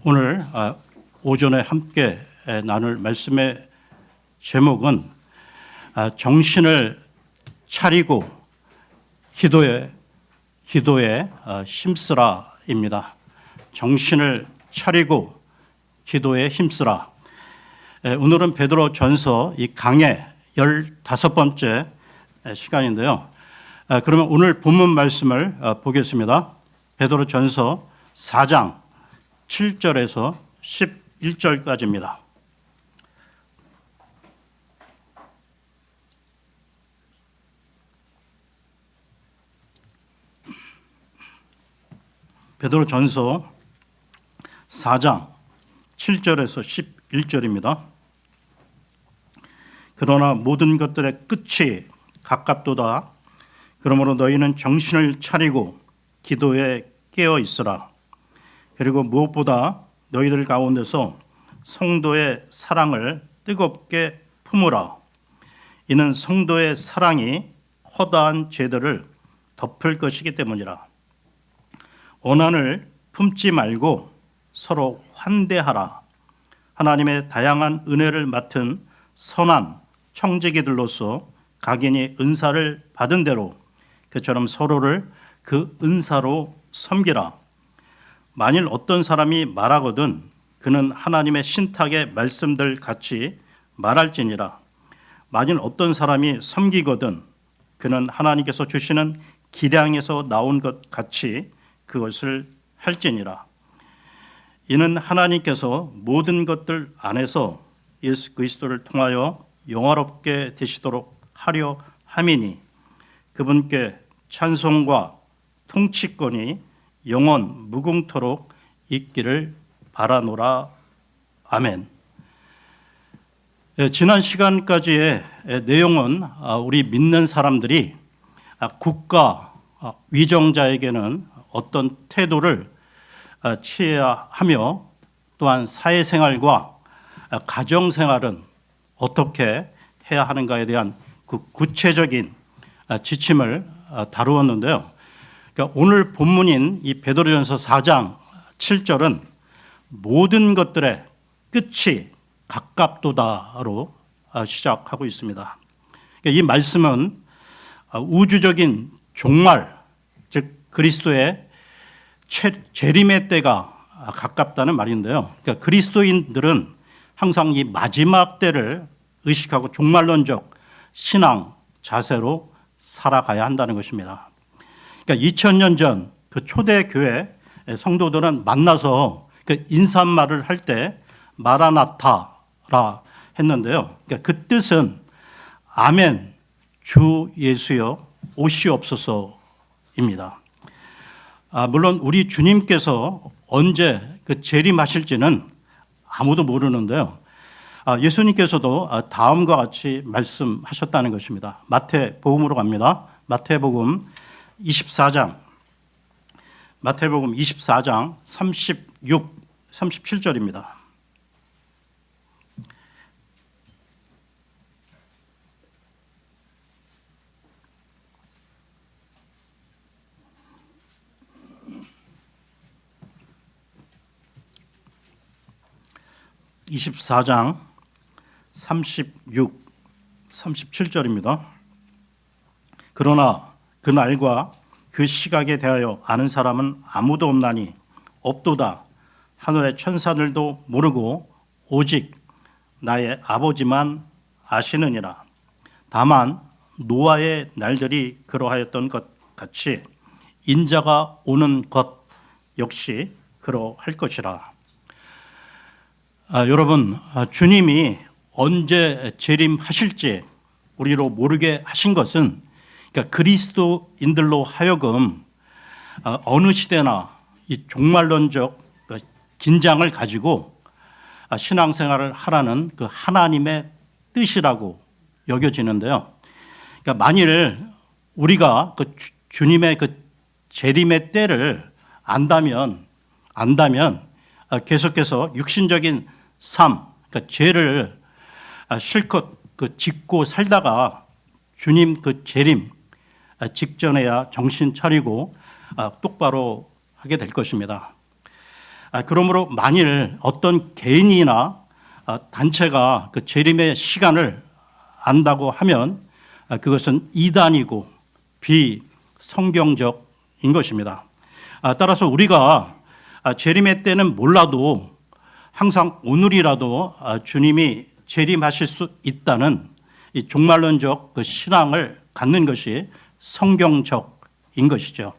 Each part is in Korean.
오늘 오전에 함께 나눌 말씀의 제목은 정신을 차리고 기도에 힘쓰라입니다. 정신을 차리고 기도에 힘쓰라. 오늘은 베드로 전서 이 강의 15번째 시간인데요. 그러면 오늘 본문 말씀을 보겠습니다. 베드로 전서 4장 7절에서 11절까지입니다. 베드로 전서 4장 7절에서 11절입니다. 그러나 모든 것들의 끝이 가깝도다. 그러므로 너희는 정신을 차리고 기도에 깨어 있으라. 그리고 무엇보다 너희들 가운데서 성도의 사랑을 뜨겁게 품으라. 이는 성도의 사랑이 허다한 죄들을 덮을 것이기 때문이라. 원한을 품지 말고 서로 환대하라. 하나님의 다양한 은혜를 맡은 선한 청지기들로서 각인이 은사를 받은 대로 그처럼 서로를 그 은사로 섬기라. 만일 어떤 사람이 말하거든 그는 하나님의 신탁의 말씀들 같이 말할지니라. 만일 어떤 사람이 섬기거든 그는 하나님께서 주시는 기량에서 나온 것 같이 그것을 할지니라. 이는 하나님께서 모든 것들 안에서 예수 그리스도를 통하여 영화롭게 되시도록 하려 함이니 그분께 찬송과 통치권이 영원 무궁토록 있기를 바라노라. 아멘. 지난 시간까지의 내용은 우리 믿는 사람들이 국가 위정자에게는 어떤 태도를 취해야 하며 또한 사회생활과 가정생활은 어떻게 해야 하는가에 대한 그 구체적인 지침을 다루었는데요. 그러니까 오늘 본문인 이 베드로전서 4장 7절은 모든 것들의 끝이 가깝도다로 시작하고 있습니다. 그러니까 이 말씀은 우주적인 종말, 즉 그리스도의 재림의 때가 가깝다는 말인데요. 그러니까 그리스도인들은 항상 이 마지막 때를 의식하고 종말론적 신앙 자세로 살아가야 한다는 것입니다. 그러니까 2000년 전 그 초대 교회 성도들은 만나서 그 인사말을 할 때 마라나타라 했는데요. 그러니까 그 뜻은 아멘 주 예수여 오시옵소서입니다. 물론 우리 주님께서 언제 그 재림하실지는 아무도 모르는데요. 예수님께서도 다음과 같이 말씀하셨다는 것입니다. 마태복음으로 갑니다. 마태복음 24장 36, 37절입니다. (24장) 36, 37절입니다. 그러나 그 날과 그 시각에 대하여 아는 사람은 아무도 없나니 없도다. 하늘의 천사들도 모르고 오직 나의 아버지만 아시느니라. 다만 노아의 날들이 그러하였던 것 같이 인자가 오는 것 역시 그러할 것이라. 여러분, 주님이 언제 재림하실지 우리로 모르게 하신 것은 그러니까 그리스도인들로 하여금 어느 시대나 이 종말론적 긴장을 가지고 신앙생활을 하라는 그 하나님의 뜻이라고 여겨지는데요. 그러니까 만일 우리가 그 주님의 그 재림의 때를 안다면 계속해서 육신적인 삶, 그러니까 죄를 실컷 그 짓고 살다가 주님 그 재림 직전에야 정신 차리고 똑바로 하게 될 것입니다. 그러므로 만일 어떤 개인이나 단체가 그 재림의 시간을 안다고 하면 그것은 이단이고 비성경적인 것입니다. 따라서 우리가 재림의 때는 몰라도 항상 오늘이라도 주님이 재림하실 수 있다는 이 종말론적 그 신앙을 갖는 것이 성경적인 것이죠.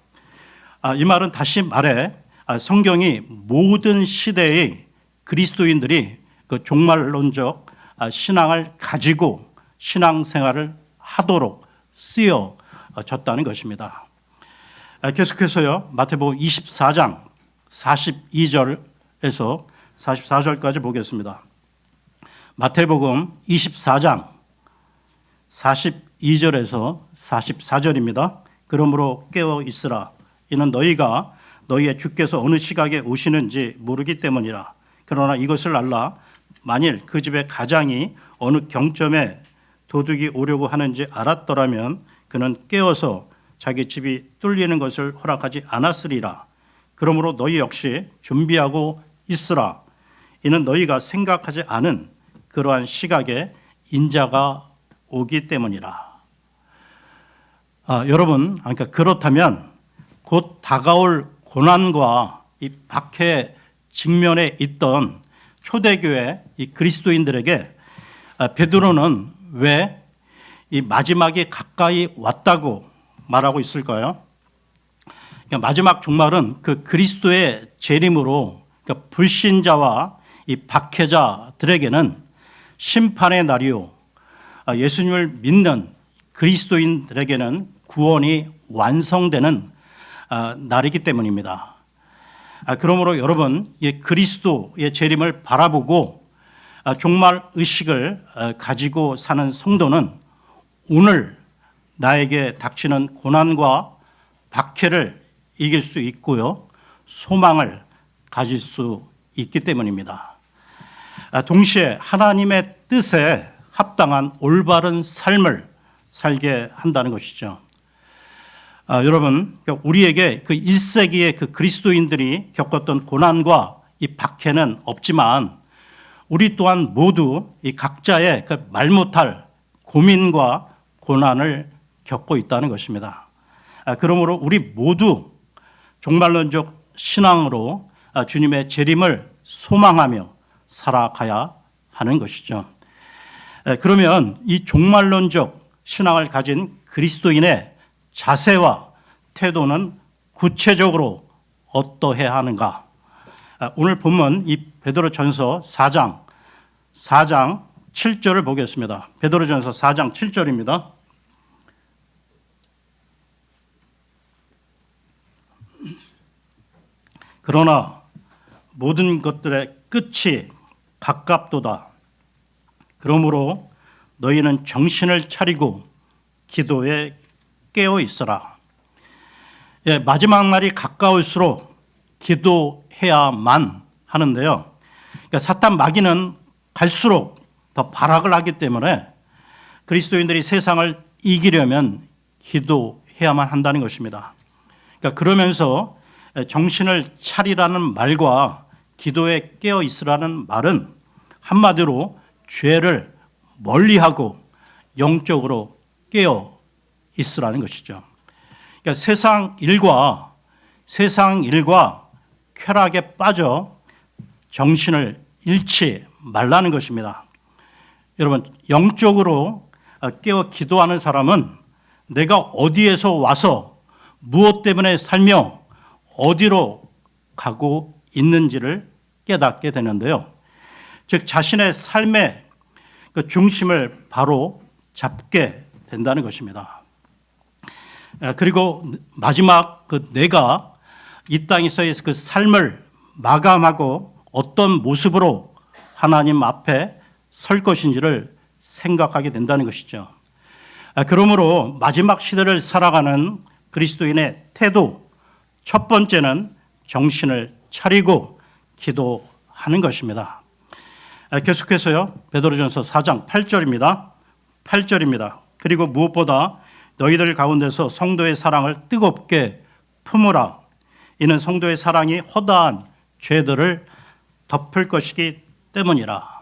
이 말은 다시 말해 성경이 모든 시대의 그리스도인들이 그 종말론적 신앙을 가지고 신앙생활을 하도록 쓰여졌다는 것입니다. 계속해서요, 마태복음 24장 42절에서 44절까지 보겠습니다. 마태복음 24장 42절에서 44절입니다. 그러므로 깨어 있으라. 이는 너희가 너희의 주께서 어느 시각에 오시는지 모르기 때문이라. 그러나 이것을 알라. 만일 그 집의 가장이 어느 경점에 도둑이 오려고 하는지 알았더라면 그는 깨어서 자기 집이 뚫리는 것을 허락하지 않았으리라. 그러므로 너희 역시 준비하고 있으라. 이는 너희가 생각하지 않은 그러한 시각에 인자가 오기 때문이라. 여러분, 그러니까 그렇다면 곧 다가올 고난과 이 박해 직면에 있던 초대교회 이 그리스도인들에게 베드로는 왜 이 마지막이 가까이 왔다고 말하고 있을까요? 그러니까 마지막 종말은 그 그리스도의 재림으로 그러니까 불신자와 이 박해자들에게는 심판의 날이요, 예수님을 믿는 그리스도인들에게는 구원이 완성되는 날이기 때문입니다. 그러므로 여러분, 이 그리스도의 재림을 바라보고 종말 의식을 가지고 사는 성도는 오늘 나에게 닥치는 고난과 박해를 이길 수 있고요, 소망을 가질 수 있기 때문입니다. 동시에 하나님의 뜻에 합당한 올바른 삶을 살게 한다는 것이죠. 여러분, 우리에게 그 1세기의 그 그리스도인들이 겪었던 고난과 이 박해는 없지만 우리 또한 모두 이 각자의 그 말 못할 고민과 고난을 겪고 있다는 것입니다. 그러므로 우리 모두 종말론적 신앙으로 주님의 재림을 소망하며 살아가야 하는 것이죠. 그러면 이 종말론적 신앙을 가진 그리스도인의 자세와 태도는 구체적으로 어떠해야 하는가? 오늘 본문 이 베드로전서 4장 7절을 보겠습니다. 베드로전서 4장 7절입니다. 그러나 모든 것들의 끝이 가깝도다. 그러므로 너희는 정신을 차리고 기도에 깨어 있어라. 마지막 날이 가까울수록 기도해야만 하는데요. 그러니까 사탄 마귀는 갈수록 더 발악을 하기 때문에 그리스도인들이 세상을 이기려면 기도해야만 한다는 것입니다. 그러니까 그러면서 정신을 차리라는 말과 기도에 깨어 있으라는 말은 한마디로 죄를 멀리하고 영적으로 깨어 있으라는 것이죠. 그러니까 세상 일과 쾌락에 빠져 정신을 잃지 말라는 것입니다. 여러분, 영적으로 깨어 기도하는 사람은 내가 어디에서 와서 무엇 때문에 살며 어디로 가고 있는지를 깨닫게 되는데요. 즉 자신의 삶의 그 중심을 바로 잡게 된다는 것입니다. 그리고 마지막 그 내가 이 땅에서의 그 삶을 마감하고 어떤 모습으로 하나님 앞에 설 것인지를 생각하게 된다는 것이죠. 그러므로 마지막 시대를 살아가는 그리스도인의 태도, 첫 번째는 정신을 차리고 기도하는 것입니다. 계속해서요, 베드로전서 4장 8절입니다. 그리고 무엇보다 너희들 가운데서 성도의 사랑을 뜨겁게 품으라. 이는 성도의 사랑이 허다한 죄들을 덮을 것이기 때문이라.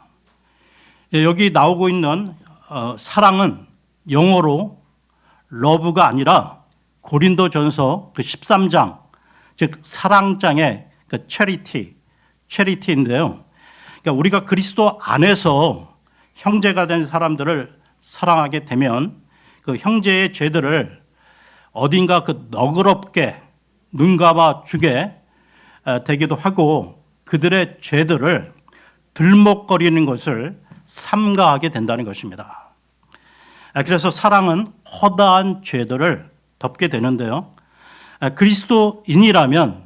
여기 나오고 있는 사랑은 영어로 러브가 아니라 고린도전서 그 13장, 즉 사랑장의 그 체리티인데요. 그러니까 우리가 그리스도 안에서 형제가 된 사람들을 사랑하게 되면 그 형제의 죄들을 어딘가 그 너그럽게 눈 감아 주게 되기도 하고 그들의 죄들을 들먹거리는 것을 삼가하게 된다는 것입니다. 그래서 사랑은 허다한 죄들을 덮게 되는데요. 그리스도인이라면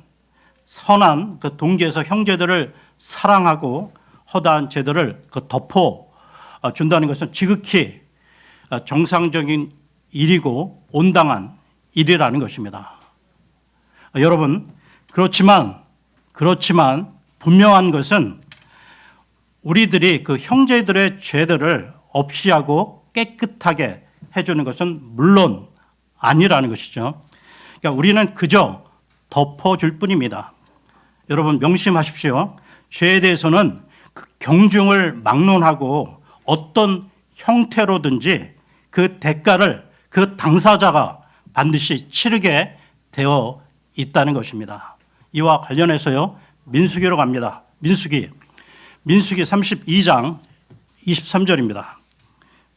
선한 그 동기에서 형제들을 사랑하고 허다한 죄들을 덮어 준다는 것은 지극히 정상적인 일이고 온당한 일이라는 것입니다. 여러분, 그렇지만 분명한 것은 우리들이 그 형제들의 죄들을 없이하고 깨끗하게 해주는 것은 물론 아니라는 것이죠. 그러니까 우리는 그저 덮어줄 뿐입니다. 여러분 명심하십시오. 죄에 대해서는 그 경중을 막론하고 어떤 형태로든지 그 대가를 그 당사자가 반드시 치르게 되어 있다는 것입니다. 이와 관련해서요, 민수기로 갑니다. 민수기 32장 23절입니다.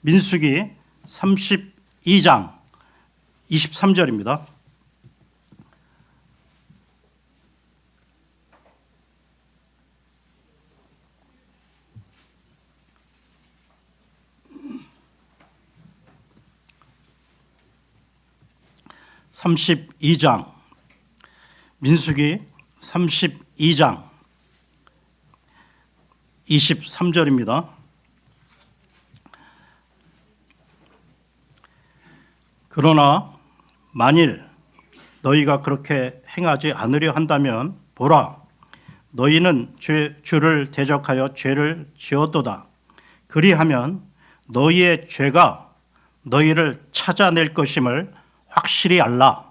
민수기 32장 23절입니다. 민수기 32장 23절입니다. 그러나 만일 너희가 그렇게 행하지 않으려 한다면 보라, 너희는 주를 대적하여 죄를 지었도다. 그리하면 너희의 죄가 너희를 찾아낼 것임을 확실히 알라.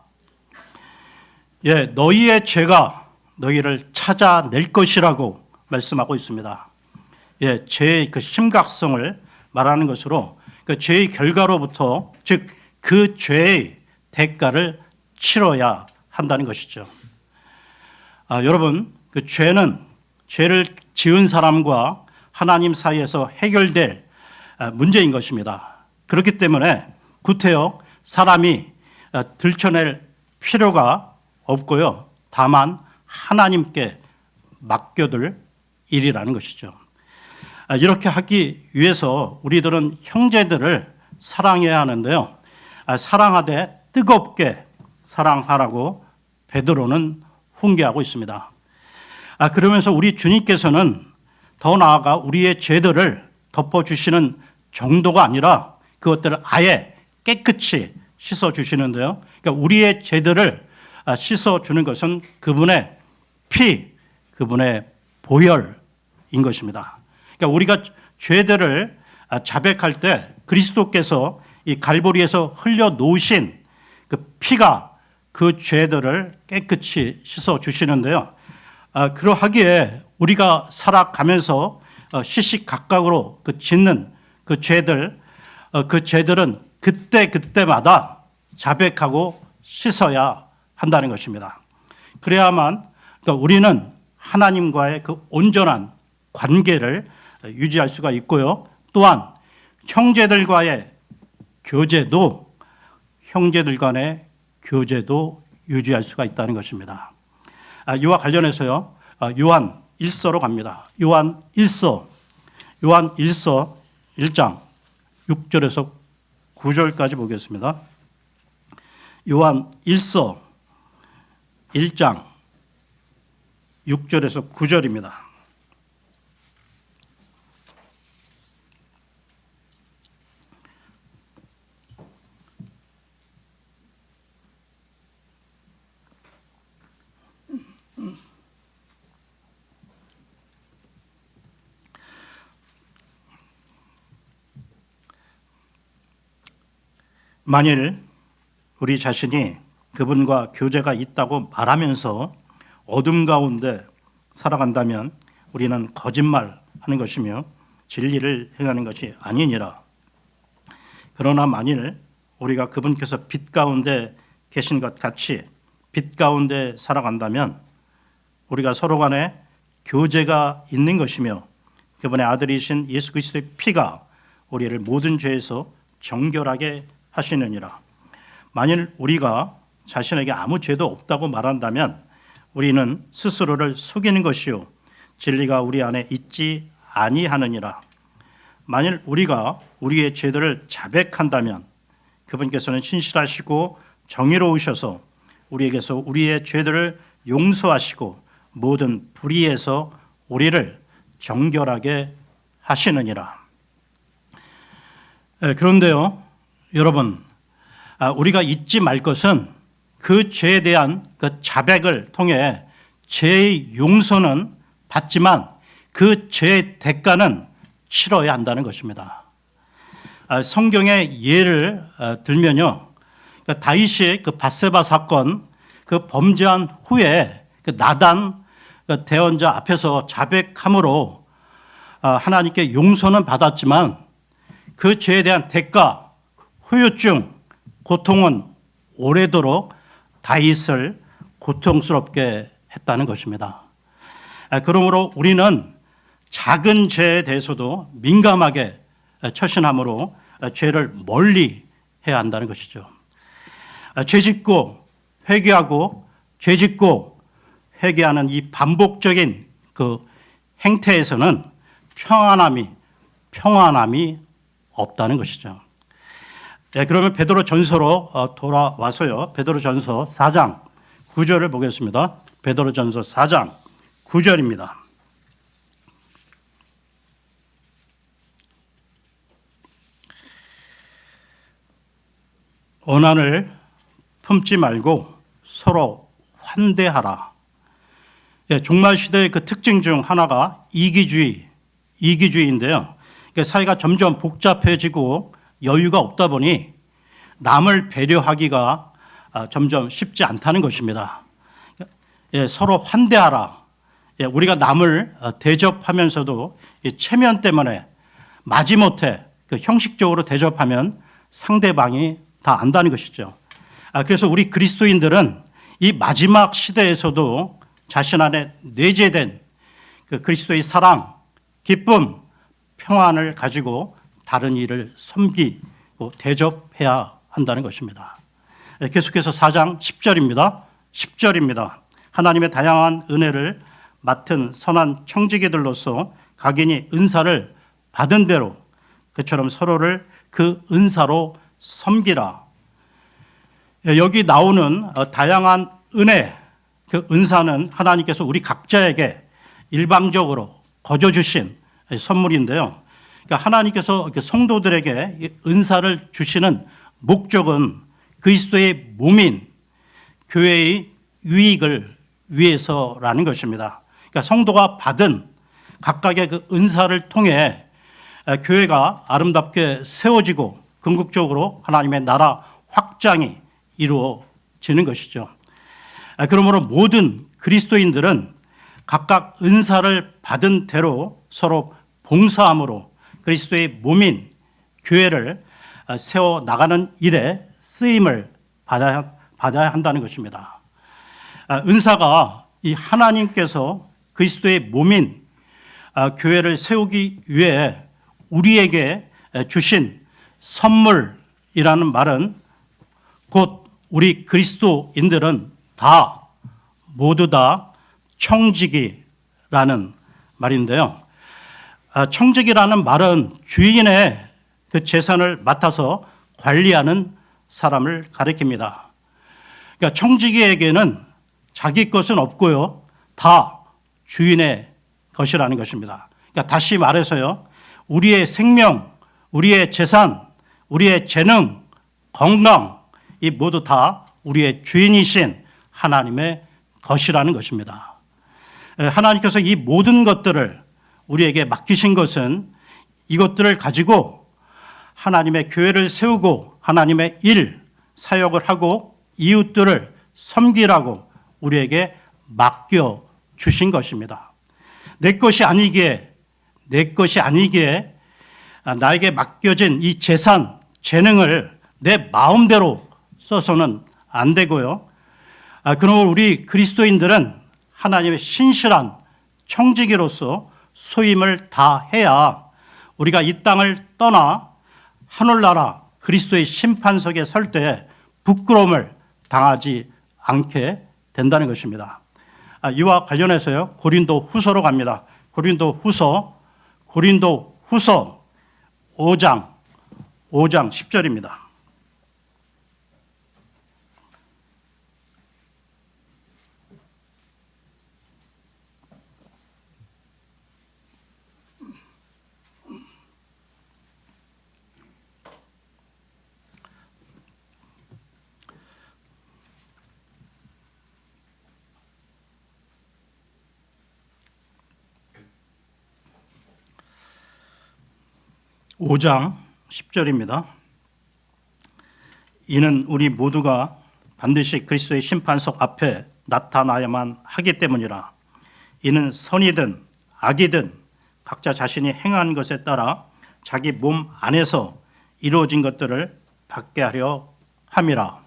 너희의 죄가 너희를 찾아낼 것이라고 말씀하고 있습니다. 죄의 그 심각성을 말하는 것으로 그 죄의 결과로부터, 즉 그 죄의 대가를 치러야 한다는 것이죠. 여러분, 그 죄는 죄를 지은 사람과 하나님 사이에서 해결될 문제인 것입니다. 그렇기 때문에 구태여 사람이 들춰낼 필요가 없고요. 다만 하나님께 맡겨둘 일이라는 것이죠. 이렇게 하기 위해서 우리들은 형제들을 사랑해야 하는데요. 사랑하되 뜨겁게 사랑하라고 베드로는 훈계하고 있습니다. 그러면서 우리 주님께서는 더 나아가 우리의 죄들을 덮어주시는 정도가 아니라 그것들을 아예 깨끗이 씻어주시는데요. 그러니까 우리의 죄들을 씻어주는 것은 그분의 피, 그분의 보혈인 것입니다. 그러니까 우리가 죄들을 자백할 때 그리스도께서 이 갈보리에서 흘려 놓으신 그 피가 그 죄들을 깨끗이 씻어 주시는데요. 그러하기에 우리가 살아가면서 시시각각으로 그 짓는 그 죄들은 그때마다 자백하고 씻어야 한다는 것입니다. 그래야만 그러니까 우리는 하나님과의 그 온전한 관계를 유지할 수가 있고요. 또한 형제들 간의 교제도 유지할 수가 있다는 것입니다. 이와 관련해서요, 요한 1서로 갑니다. 요한 1서 1장 6절에서 9절까지 보겠습니다. 요한 1서 1장 6절에서 9절입니다. 만일 우리 자신이 그분과 교제가 있다고 말하면서 어둠 가운데 살아간다면 우리는 거짓말하는 것이며 진리를 행하는 것이 아니니라. 그러나 만일 우리가 그분께서 빛 가운데 계신 것 같이 빛 가운데 살아간다면 우리가 서로 간에 교제가 있는 것이며 그분의 아들이신 예수 그리스도의 피가 우리를 모든 죄에서 정결하게 하시느니라. 만일 우리가 자신에게 아무 죄도 없다고 말한다면 우리는 스스로를 속이는 것이요 진리가 우리 안에 있지 아니하느니라. 만일 우리가 우리의 죄들을 자백한다면 그분께서는 신실하시고 정의로우셔서 우리에게서 우리의 죄들을 용서하시고 모든 불의에서 우리를 정결하게 하시느니라. 그런데요, 여러분, 우리가 잊지 말 것은 그 죄에 대한 그 자백을 통해 죄의 용서는 받지만 그 죄의 대가는 치러야 한다는 것입니다. 성경의 예를 들면요, 다윗이 그 밧세바 사건 그 범죄한 후에 그 나단 대언자 앞에서 자백함으로 하나님께 용서는 받았지만 그 죄에 대한 대가, 후유증, 고통은 오래도록 다윗을 고통스럽게 했다는 것입니다. 그러므로 우리는 작은 죄에 대해서도 민감하게 처신함으로 죄를 멀리 해야 한다는 것이죠. 죄짓고 회개하고 죄짓고 회개하는 이 반복적인 그 행태에서는 평안함이 없다는 것이죠. 네, 그러면 베드로전서로 돌아와서요. 베드로전서 4장 9절을 보겠습니다. 베드로전서 4장 9절입니다. 원한을 품지 말고 서로 환대하라. 예, 종말 시대의 그 특징 중 하나가 이기주의인데요. 사회가 점점 복잡해지고 여유가 없다 보니 남을 배려하기가 점점 쉽지 않다는 것입니다. 예, 서로 환대하라. 예, 우리가 남을 대접하면서도 체면 때문에 마지못해 그 형식적으로 대접하면 상대방이 다 안다는 것이죠. 그래서 우리 그리스도인들은 이 마지막 시대에서도 자신 안에 내재된 그 그리스도의 사랑, 기쁨, 평안을 가지고 다른 일을 섬기고 대접해야 한다는 것입니다. 계속해서 4장 10절입니다. 하나님의 다양한 은혜를 맡은 선한 청지기들로서 각인이 은사를 받은 대로 그처럼 서로를 그 은사로 섬기라. 여기 나오는 다양한 은혜, 그 은사는 하나님께서 우리 각자에게 일방적으로 거저 주신 선물인데요. 그러니까 하나님께서 성도들에게 은사를 주시는 목적은 그리스도의 몸인 교회의 유익을 위해서라는 것입니다. 그러니까 성도가 받은 각각의 그 은사를 통해 교회가 아름답게 세워지고 궁극적으로 하나님의 나라 확장이 이루어지는 것이죠. 그러므로 모든 그리스도인들은 각각 은사를 받은 대로 서로 봉사함으로 그리스도의 몸인 교회를 세워 나가는 일에 쓰임을 받아야 한다는 것입니다. 은사가 이 하나님께서 그리스도의 몸인 교회를 세우기 위해 우리에게 주신 선물이라는 말은 곧 우리 그리스도인들은 모두 다 청지기라는 말인데요. 청지기라는 말은 주인의 그 재산을 맡아서 관리하는 사람을 가리킵니다. 그러니까 청지기에게는 자기 것은 없고요, 다 주인의 것이라는 것입니다. 그러니까 다시 말해서요, 우리의 생명, 우리의 재산, 우리의 재능, 건강, 이 모두 다 우리의 주인이신 하나님의 것이라는 것입니다. 하나님께서 이 모든 것들을 우리에게 맡기신 것은 이것들을 가지고 하나님의 교회를 세우고 하나님의 일, 사역을 하고 이웃들을 섬기라고 우리에게 맡겨 주신 것입니다. 내 것이 아니기에 나에게 맡겨진 이 재산, 재능을 내 마음대로 써서는 안 되고요. 그러므로 우리 그리스도인들은 하나님의 신실한 청지기로서 소임을 다해야 우리가 이 땅을 떠나 하늘나라 그리스도의 심판석에 설 때 부끄러움을 당하지 않게 된다는 것입니다. 이와 관련해서요, 고린도 후서로 갑니다. 고린도 후서 5장 10절입니다. 오장 10절입니다. 이는 우리 모두가 반드시 그리스도의 심판석 앞에 나타나야만 하기 때문이라. 이는 선이든 악이든 각자 자신이 행한 것에 따라 자기 몸 안에서 이루어진 것들을 받게 하려 함이라.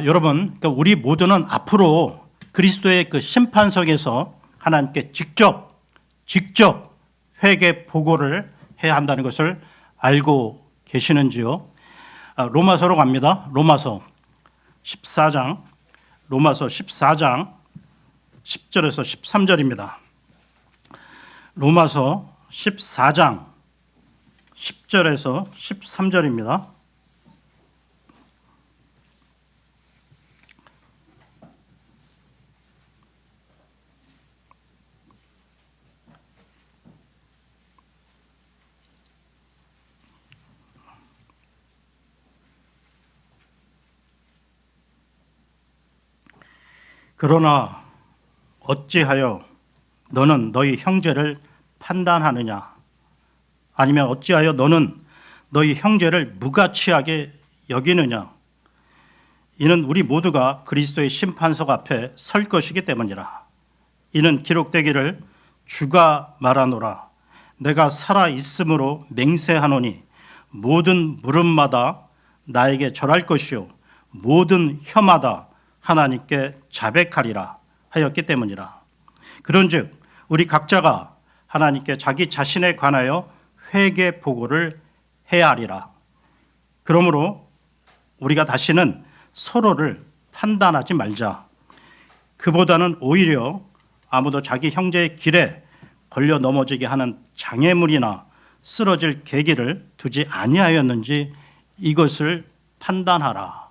여러분, 그러니까 우리 모두는 앞으로 그리스도의 그 심판석에서 하나님께 직접 회개 보고를 해야 한다는 것을 알고 계시는지요? 로마서로 갑니다. 로마서 14장 10절에서 13절입니다. 로마서 14장 10절에서 13절입니다. 그러나 어찌하여 너는 너희 형제를 판단하느냐? 아니면 어찌하여 너는 너희 형제를 무가치하게 여기느냐? 이는 우리 모두가 그리스도의 심판석 앞에 설 것이기 때문이라. 이는 기록되기를 주가 말하노라. 내가 살아 있으므로 맹세하노니 모든 무릎마다 나에게 절할 것이요 모든 혀마다 하나님께 자백하리라 하였기 때문이라. 그런즉 우리 각자가 하나님께 자기 자신에 관하여 회개 보고를 해야 하리라. 그러므로 우리가 다시는 서로를 판단하지 말자. 그보다는 오히려 아무도 자기 형제의 길에 걸려 넘어지게 하는 장애물이나 쓰러질 계기를 두지 아니하였는지 이것을 판단하라.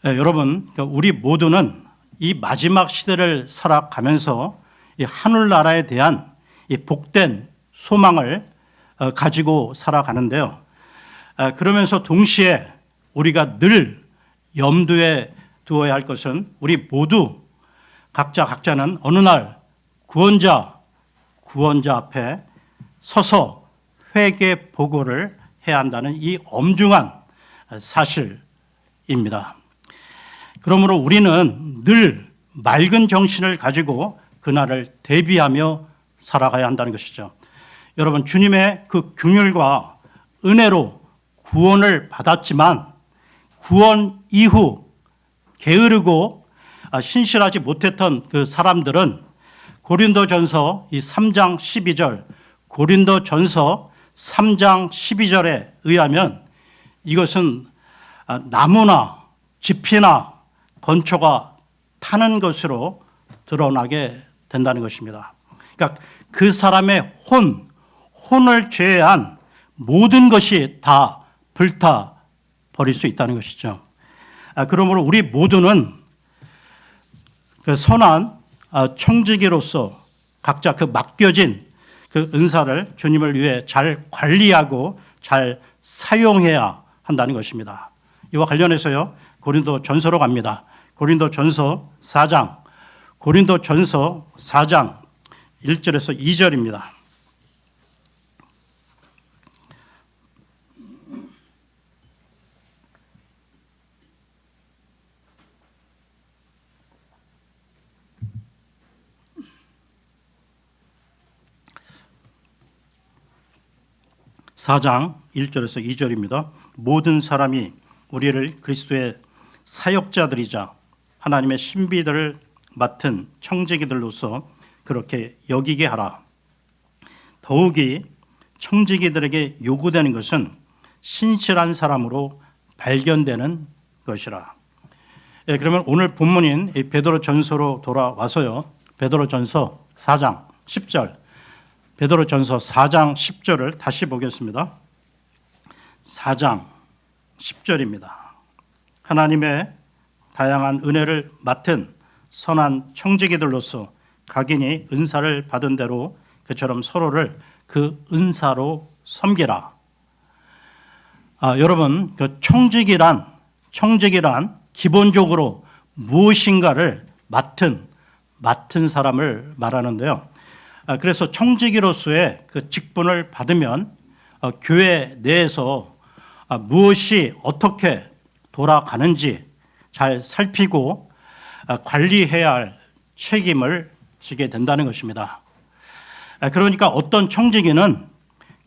여러분, 우리 모두는 이 마지막 시대를 살아가면서 이 하늘나라에 대한 이 복된 소망을 가지고 살아가는데요. 그러면서 동시에 우리가 늘 염두에 두어야 할 것은 우리 모두 각자는 어느 날 구원자 앞에 서서 회개 보고를 해야 한다는 이 엄중한 사실입니다. 그러므로 우리는 늘 맑은 정신을 가지고 그날을 대비하며 살아가야 한다는 것이죠. 여러분, 주님의 그 긍휼과 은혜로 구원을 받았지만 구원 이후 게으르고 신실하지 못했던 그 사람들은 고린도전서 3장 12절, 고린도전서 3장 12절에 의하면 이것은 나무나 지피나 건초가 타는 것으로 드러나게 된다는 것입니다. 그러니까 그 사람의 혼을 제외한 모든 것이 다 불타 버릴 수 있다는 것이죠. 그러므로 우리 모두는 그 선한 청지기로서 각자 그 맡겨진 그 은사를 주님을 위해 잘 관리하고 잘 사용해야 한다는 것입니다. 이와 관련해서요, 고린도전서로 갑니다. 고린도전서 4장 1절에서 2절입니다. 4장 1절에서 2절입니다. 모든 사람이 우리를 그리스도의 사역자들이자 하나님의 신비들을 맡은 청지기들로서 그렇게 여기게 하라. 더욱이 청지기들에게 요구되는 것은 신실한 사람으로 발견되는 것이라. 그러면 오늘 본문인 베드로전서로 돌아와서요. 베드로전서 4장 10절, 베드로전서 4장 10절을 다시 보겠습니다. 4장 10절입니다. 하나님의 다양한 은혜를 맡은 선한 청지기들로서 각인이 은사를 받은 대로 그처럼 서로를 그 은사로 섬기라. 여러분, 그 청지기란 기본적으로 무엇인가를 맡은 사람을 말하는데요. 그래서 청지기로서의 그 직분을 받으면 교회 내에서 무엇이 어떻게 돌아가는지 잘 살피고 관리해야 할 책임을 지게 된다는 것입니다. 그러니까 어떤 청지기는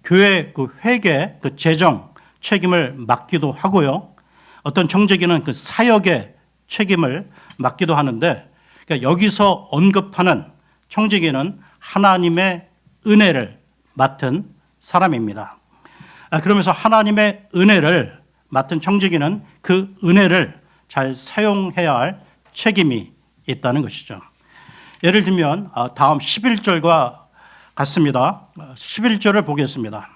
교회 그 회계, 그 재정 책임을 맡기도 하고요. 어떤 청지기는 그 사역의 책임을 맡기도 하는데, 그러니까 여기서 언급하는 청지기는 하나님의 은혜를 맡은 사람입니다. 그러면서 하나님의 은혜를 맡은 청지기는 그 은혜를 잘 사용해야 할 책임이 있다는 것이죠. 예를 들면 다음 11절과 같습니다. 11절을 보겠습니다.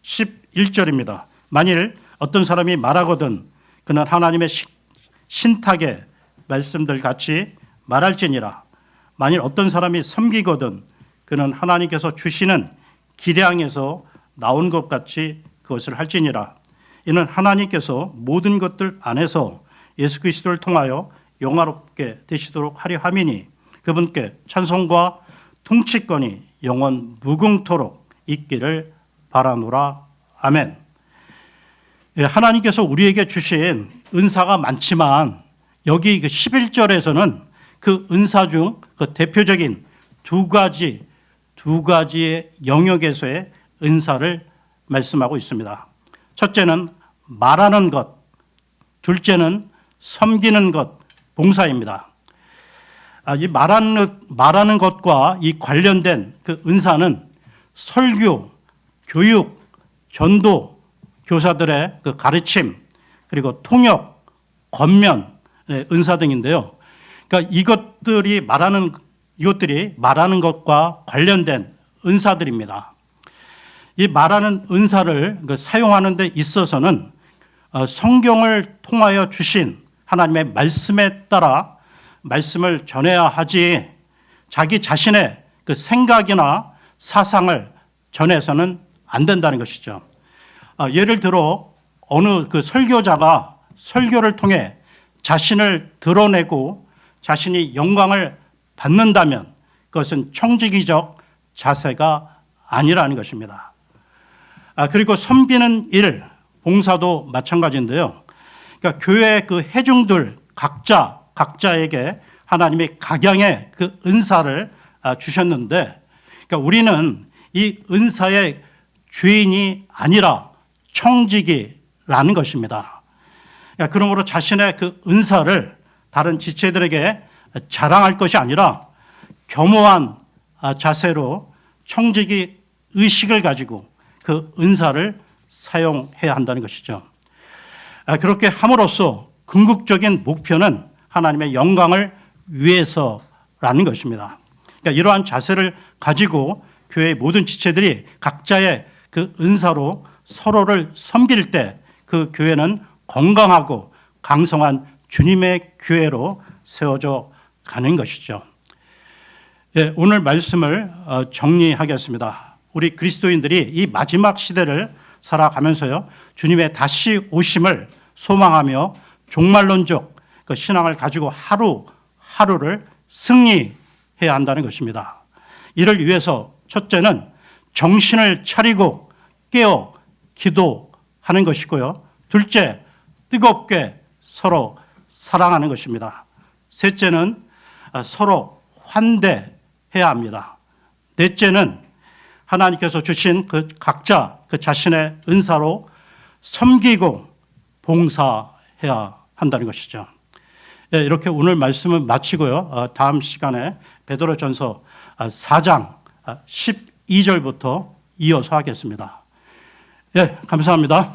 11절입니다. 만일 어떤 사람이 말하거든 그는 하나님의 신탁의 말씀들 같이 말할지니라. 만일 어떤 사람이 섬기거든 그는 하나님께서 주시는 기량에서 나온 것 같이 그것을 할지니라. 이는 하나님께서 모든 것들 안에서 예수 그리스도를 통하여 영화롭게 되시도록 하려 함이니 그분께 찬송과 통치권이 영원 무궁토록 있기를 바라노라. 아멘. 하나님께서 우리에게 주신 은사가 많지만 여기 그 11절에서는 그 은사 중 그 대표적인 두 가지의 영역에서의 은사를 말씀하고 있습니다. 첫째는 말하는 것, 둘째는 섬기는 것, 봉사입니다. 이 말하는 것과 이 관련된 그 은사는 설교, 교육, 전도, 교사들의 그 가르침, 그리고 통역, 권면, 은사 등인데요. 그러니까 이것들이 말하는 것과 관련된 은사들입니다. 이 말하는 은사를 사용하는 데 있어서는 성경을 통하여 주신 하나님의 말씀에 따라 말씀을 전해야 하지 자기 자신의 그 생각이나 사상을 전해서는 안 된다는 것이죠. 예를 들어 어느 그 설교자가 설교를 통해 자신을 드러내고 자신이 영광을 받는다면 그것은 청지기적 자세가 아니라는 것입니다. 그리고 섬기는 일, 봉사도 마찬가지인데요. 그러니까 교회 그 회중들 각자에게 하나님이 각양의 그 은사를 주셨는데, 그러니까 우리는 이 은사의 주인이 아니라 청지기라는 것입니다. 그러므로 자신의 그 은사를 다른 지체들에게 자랑할 것이 아니라 겸허한 자세로 청지기 의식을 가지고 그 은사를 사용해야 한다는 것이죠. 그렇게 함으로써 궁극적인 목표는 하나님의 영광을 위해서라는 것입니다. 그러니까 이러한 자세를 가지고 교회의 모든 지체들이 각자의 그 은사로 서로를 섬길 때 그 교회는 건강하고 강성한 주님의 교회로 세워져 가는 것이죠. 오늘 말씀을 정리하겠습니다. 우리 그리스도인들이 이 마지막 시대를 살아가면서요, 주님의 다시 오심을 소망하며 종말론적 그 신앙을 가지고 하루하루를 승리해야 한다는 것입니다. 이를 위해서 첫째는 정신을 차리고 깨어 기도하는 것이고요. 둘째, 뜨겁게 서로 사랑하는 것입니다. 셋째는 서로 환대해야 합니다. 넷째는 하나님께서 주신 그 각자 그 자신의 은사로 섬기고 봉사해야 한다는 것이죠. 예, 이렇게 오늘 말씀을 마치고요. 다음 시간에 베드로전서 4장 12절부터 이어서 하겠습니다. 예, 감사합니다.